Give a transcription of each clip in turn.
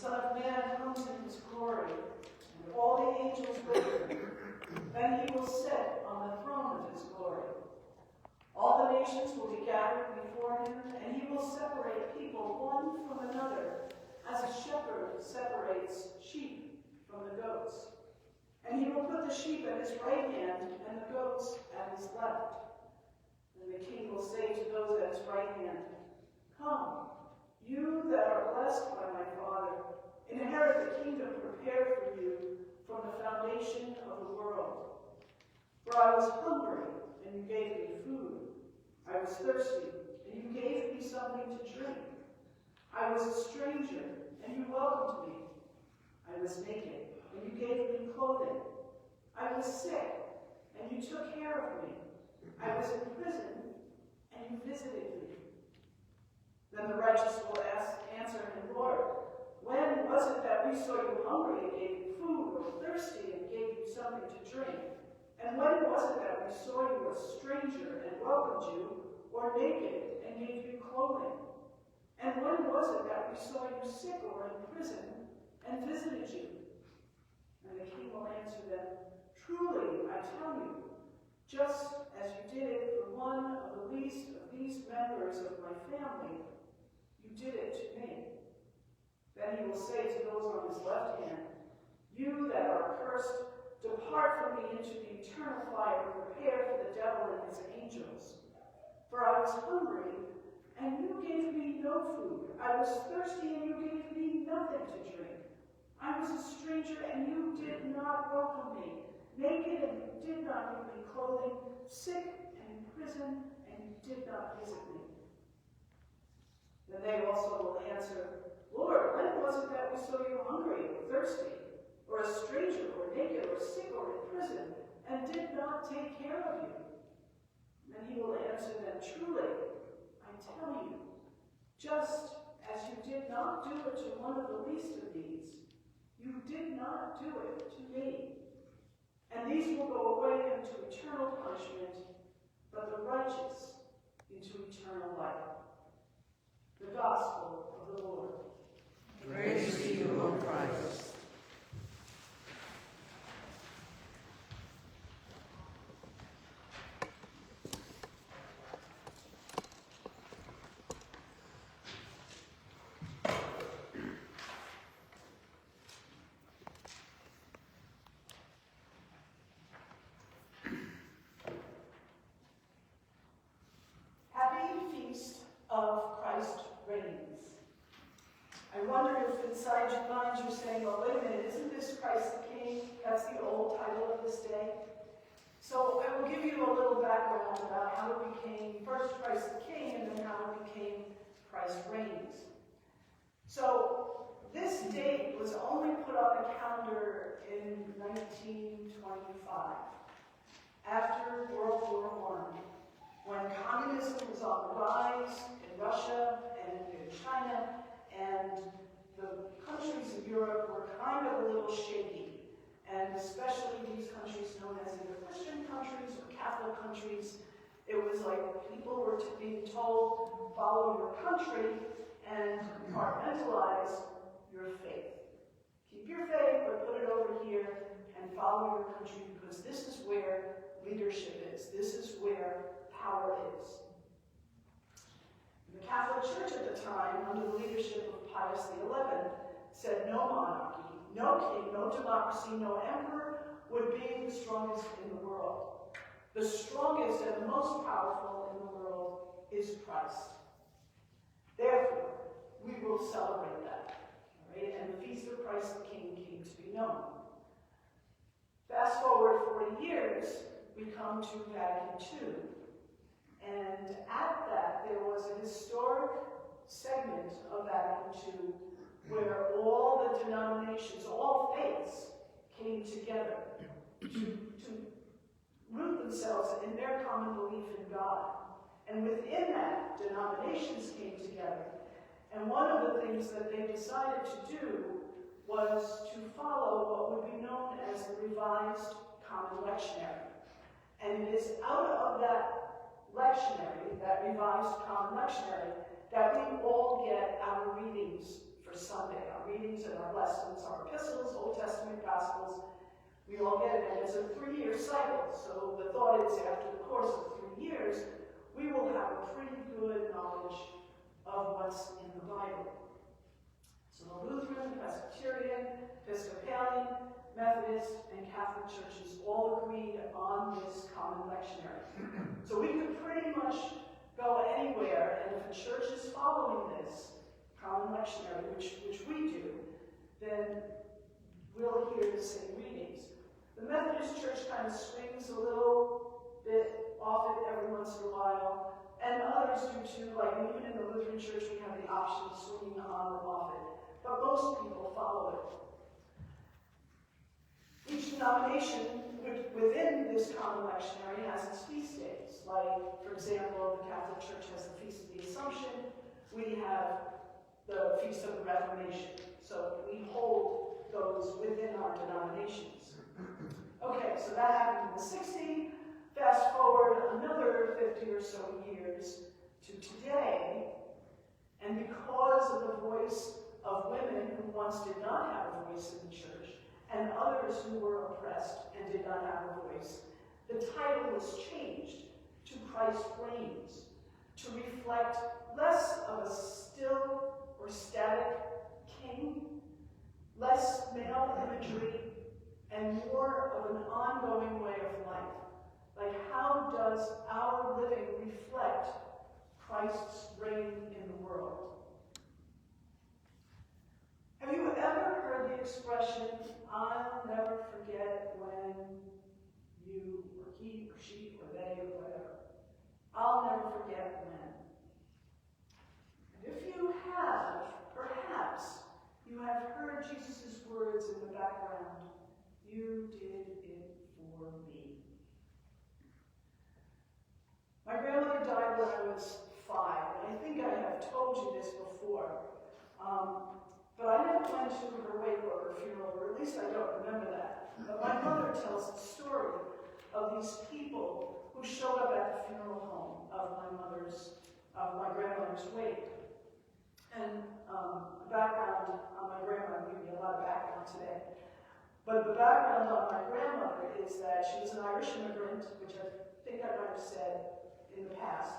Son of Man comes in his glory, and all the angels with him. Then he will sit on the throne of his glory. All the nations will be gathered before him, and he will separate people one from another, as a shepherd separates sheep from the goats. And he will put the sheep at his right hand, and the goats at his left. And the king will say to those at his right hand, Come, you that are blessed by my Father, inherit the kingdom prepared for you from the foundation of the world. For I was hungry, and you gave me food. I was thirsty, and you gave me something to drink. I was a stranger, and you welcomed me. I was naked, and you gave me clothing. I was sick, and you took care of me. I was in prison, and you visited me. Then the righteous will answer him, Lord, when was it that we saw you hungry and gave you food, or thirsty and gave you something to drink? And when was it that we saw you a stranger and welcomed you, or naked and gave you clothing? And when was it that we saw you sick or in prison and visited you? And the king will answer them, Truly, I tell you, just as you did it for one of the least of these members of my family, you did it to me. Then he will say to those on his left hand, You that are cursed, depart from me into the eternal fire prepared for the devil and his angels. For I was hungry, and you gave me no food. I was thirsty, and you gave me nothing to drink. I was a stranger, and you did not welcome me. Naked, and you did not give me clothing. Sick and in prison, and you did not visit me. Then they also will answer, Lord, when was it that we saw you hungry or thirsty, or a stranger, or naked, or sick, or in prison, and did not take care of you? And he will answer them, Truly, I tell you, just as you did not do it to one of the least of these, you did not do it to me. And these will go away into eternal punishment, but the righteous into eternal life. The Gospel of the Lord. Praise to you, O Christ. Of Christ reigns. I wonder if inside your minds you're saying, well, wait a minute, isn't this Christ the King? That's the old title of this day. So I will give you a little background about how it became first Christ the King and then how it became Christ reigns. So this date was only put on the calendar in 1925, after World War I. When communism was on the rise in Russia and in China, and the countries of Europe were kind of a little shaky, and especially these countries known as either Christian countries or Catholic countries, it was like people were being told, follow your country and compartmentalize your faith. Keep your faith, but put it over here and follow your country, because this is where leadership is. This is where power is. The Catholic Church at the time, under the leadership of Pius XI, said no monarchy, no king, no democracy, no emperor would be the strongest in the world. The strongest and the most powerful in the world is Christ. Therefore, we will celebrate that. Right? And the Feast of Christ the King came to be known. Fast forward 40 years, we come to Vatican II. And at that, there was a historic segment of Vatican II where all the denominations, all faiths, came together to root themselves in their common belief in God. And within that, denominations came together. And one of the things that they decided to do was to follow what would be known as the Revised Common Lectionary. And it is out of that lectionary, that Revised Common Lectionary, that we all get our readings for Sunday, our readings and our lessons, our epistles, Old Testament Gospels. We all get it, and it's a 3-year cycle. So the thought is after the course of 3 years, we will have a pretty good knowledge of what's in the Bible. So the Lutheran, Presbyterian, Episcopalian, Methodist, and Catholic churches all agreed on this common lectionary. So we could pretty much go anywhere, and if a church is following this common lectionary, which we do, then we'll hear the same readings. The Methodist church kind of swings a little bit off it every once in a while, and others do too, like even in the Lutheran church we have the option of swinging on or off it. But most people follow it. Each denomination within this common lectionary has its feast days. Like, for example, the Catholic Church has the Feast of the Assumption. We have the Feast of the Reformation. So we hold those within our denominations. Okay, so that happened in the 60s. Fast forward another 50 or so years to today, and because of the voice of women who once did not have a voice in the church, and others who were oppressed and did not have a voice, the title was changed to Christ Reigns, to reflect less of a still or static king, less male imagery, and more of an ongoing way of life. Like, how does our living reflect Christ's reign in the world? Have you ever heard the expression, "I'll never forget when you," or he, or she, or they, or whatever? I'll never forget when. And if you have, perhaps you have heard Jesus' words in the background, "You did it for me." My grandmother died when I was 5, and I think I have told you this before. But I never went to her wake or her funeral, or at least I don't remember that. But my mother tells the story of these people who showed up at the funeral home of my grandmother's wake. And background on my grandmother, I'm giving you a lot of background today. But the background on my grandmother is that she was an Irish immigrant, which I think I might have said in the past.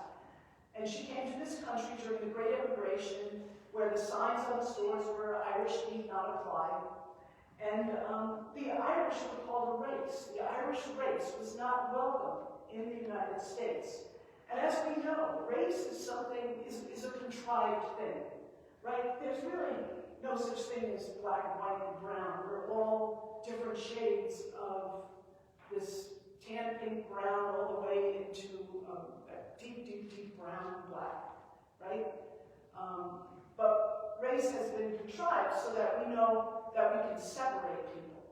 And she came to this country during the Great Immigration, where the signs on the stores were "Irish need not apply." And the Irish were called a race. The Irish race was not welcome in the United States. And as we know, race is a contrived thing, right? There's really no such thing as black, white, and brown. We're all different shades of this tan, pink, brown, all the way into a deep, deep, deep brown and black, right? But race has been contrived so that we know that we can separate people.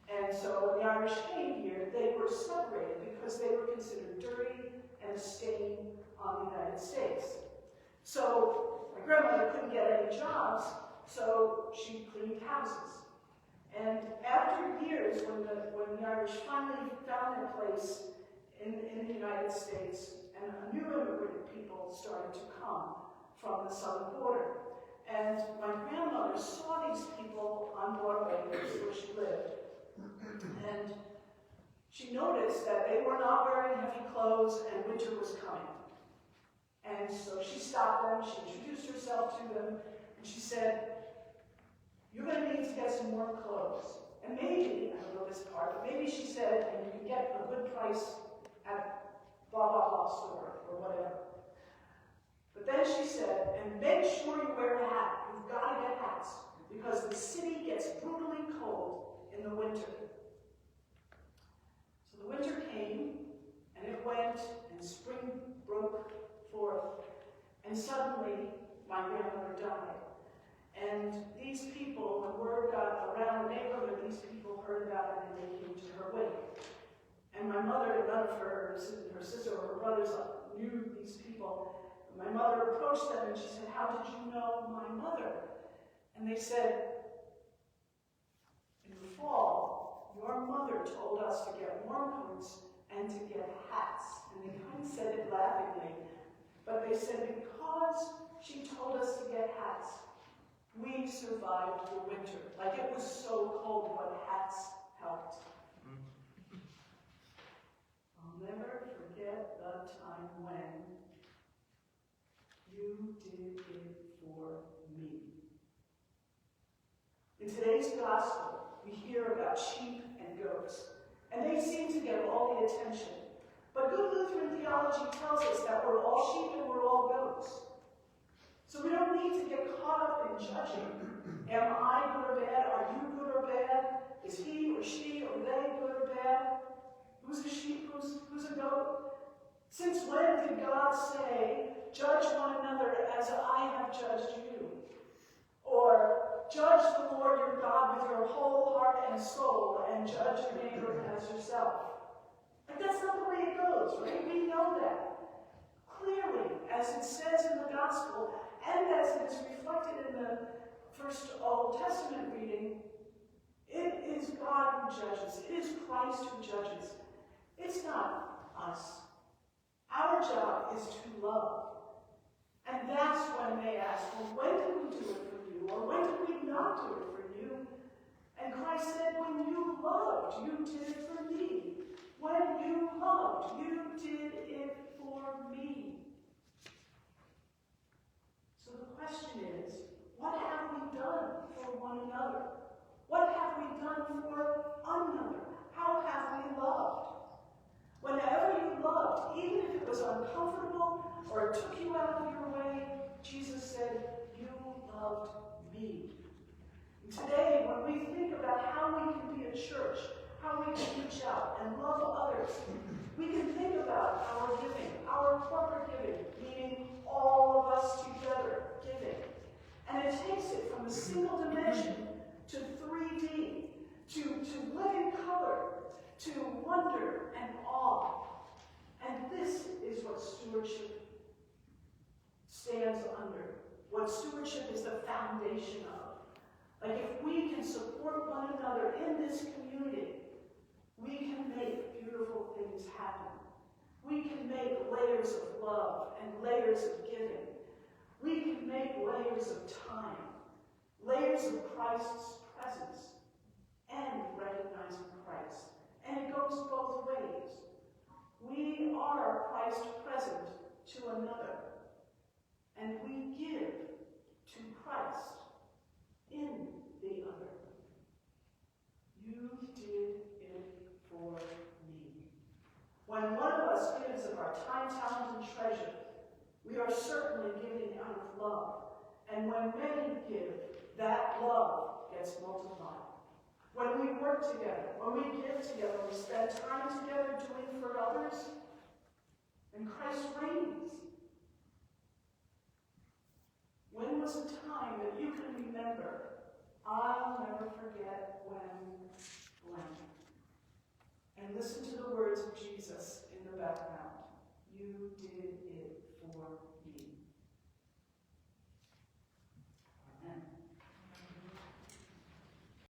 And so when the Irish came here, they were separated because they were considered dirty and a stain on the United States. So my grandmother couldn't get any jobs, so she cleaned houses. And after years, when the Irish finally found their place in the United States, and a new immigrant people started to come from the southern border. And my grandmother saw these people on Broadway, where she lived, and she noticed that they were not wearing heavy clothes and winter was coming. And so she stopped them, she introduced herself to them, and she said, "You're going to need to get some warm clothes." And maybe, I don't know this part, but maybe she said, "And you can get a good price at blah, blah, blah store," or whatever. But then she said, "And make sure you wear a hat. You've got to get hats, because the city gets brutally cold in the winter." So the winter came, and it went, and spring broke forth, and suddenly my grandmother died. And these people, when word got around the neighborhood, these people heard about it and they came to her wake. And my mother and none of her sister or her brothers knew these people. And my mother approached them and she said, "How did you know my mother?" And they said, "In the fall, your mother told us to get warm coats and to get hats." And they kind of said it laughingly. But they said, because she told us to get hats, We survived the winter. Like it was so cold, but hats helped. I'll never forget the time when you did it for me. In today's gospel, we hear about sheep and goats, and they seem to get all the attention. But good Lutheran theology tells us that we're all sheep and we're all goats. So we don't need to get caught up in judging. Am I good or bad? Are you good or bad? Is he or she or they good or bad? Who's a sheep? Who's a goat? Since when did God say, judge one another as I have judged you? Or, judge the Lord your God with your whole heart and soul, and judge your neighbor as yourself. Like, that's not the way it goes, right? We know that. Clearly, as it says in the gospel, and as it is reflected in the first Old Testament reading, it is God who judges. It is Christ who judges. It's not us. Our job is to love. And that's when they ask, well, when did we do it for you? Or when did we not do it for you? And Christ said, when you loved, you did it for me. When you loved, you did it for me. So the question is, what have we done for one another? What have we done for another? How have we loved? Whenever you loved, even if it was uncomfortable or it took you out of your way, Jesus said, you loved me. And today, when we think about how we can be a church, how we can reach out and love others, we can think about our giving, our corporate giving, meaning all of us together giving. And it takes it from a single dimension to 3D, to living color, to wonder and awe. And this is what stewardship stands under, what stewardship is the foundation of. Like if we can support one another in this community, we can make beautiful things happen. We can make layers of love and layers of giving. We can make layers of time, layers of Christ's presence, and recognizing Christ. And it goes both ways. We are Christ present to another, and we give to Christ in the other. You did it for me. When one of us gives of our time, talent, and treasure, we are certainly giving out of love. And when many give, that love gets multiplied. When we work together, when we give together, we spend time together doing for others, and Christ reigns. When was a time that you can remember, I'll never forget when blank? And listen to the words